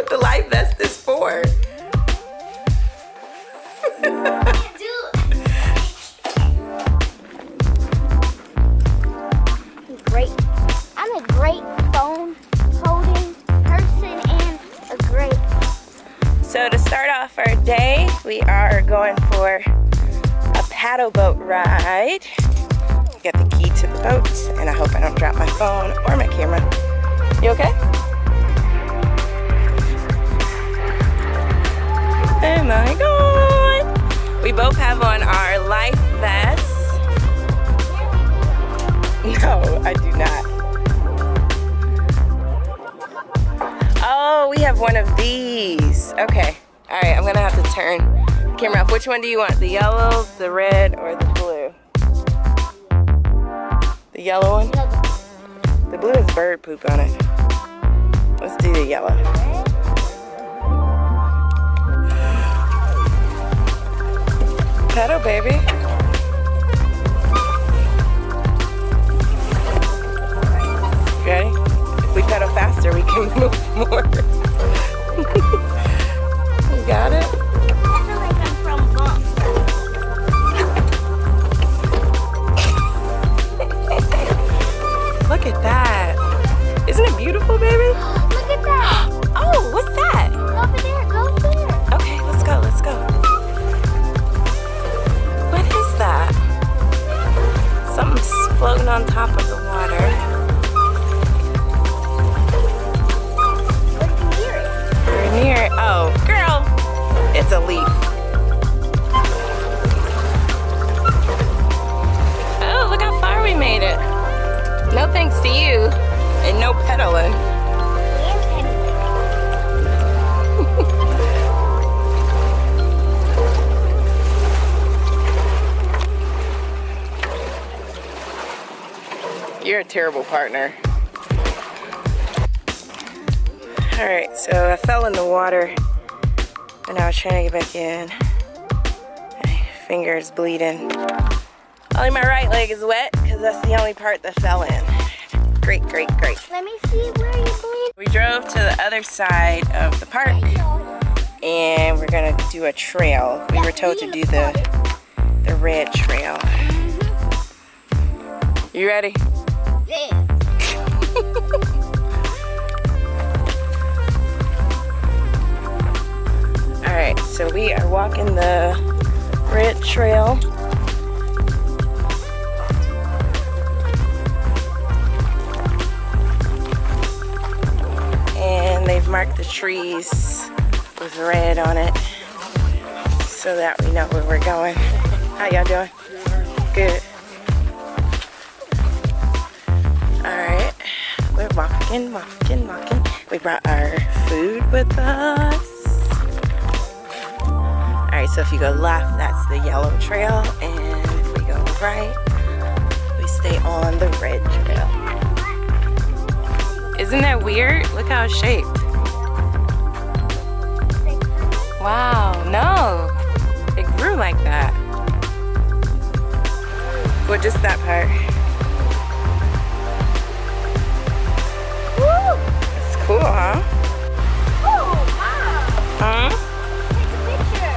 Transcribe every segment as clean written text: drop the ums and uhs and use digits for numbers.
what the life vest is for. Great. I'm a great phone holding person and a great. So to start off our day, we are going for a paddle boat ride. Got the key to the boat, and I hope I don't drop my phone or my camera. You okay? Oh my God! We both have on our life vests. No, I do not. Oh, we have one of these. Okay. All right, I'm gonna have to turn the camera off. Which one do you want? The yellow, the red, or the blue? The yellow one? The blue has bird poop on it. Let's do the yellow. Pedal, baby. Ready? If we pedal faster, we can move more. You got it? I feel like I'm from Boston. Look at that. Isn't it beautiful, baby? Look at that. Oh, what's that? Go over there. Go over there. Okay, let's go, let's go. What is that? Something's floating on top of the water. We're near it. Oh, girl, it's a leaf. Oh, look how far we made it. No thanks to you, and no pedaling. You're a terrible partner. All right, so I fell in the water and I was trying to get back in. My finger's bleeding. Only my right leg is wet because that's the only part that fell in. Great, great, great. Let me see where you bleed. We drove to the other side of the park and we're gonna do a trail. We were told to do the red trail. You ready? Yeah. Alright, so we are walking the red trail. And they've marked the trees with red on it so that we know where we're going. How y'all doing? Good. Alright, we're walking. We brought our food with us. Alright, so if you go left, that's the yellow trail, and if we go right, we stay on the red trail. Isn't that weird? Look how it's shaped. Wow, no, it grew like that. Well, just that part. Woo! It's cool, huh? Oh, wow. Huh? Take a picture.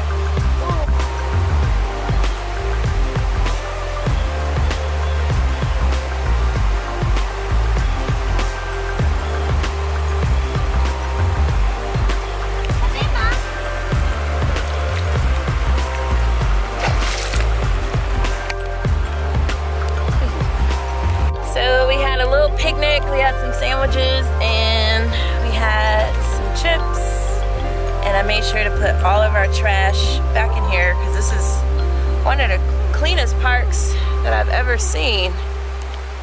Picnic, we had some sandwiches and we had some chips, and I made sure to put all of our trash back in here because this is one of the cleanest parks that I've ever seen.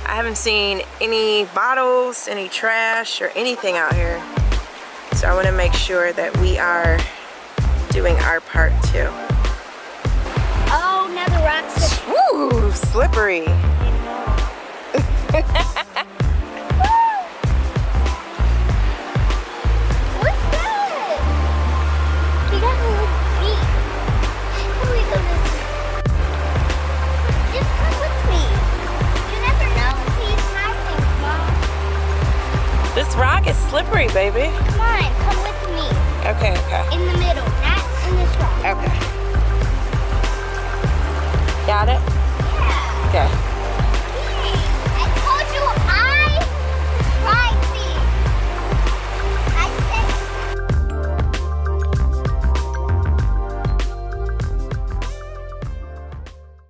I haven't seen any bottles, any trash, or anything out here, so I want to make sure that we are doing our part too. Oh, now the rocks are... Ooh, slippery. This rock is slippery, baby. Come on, come with me. Okay, okay. In the middle, not in this row. Okay.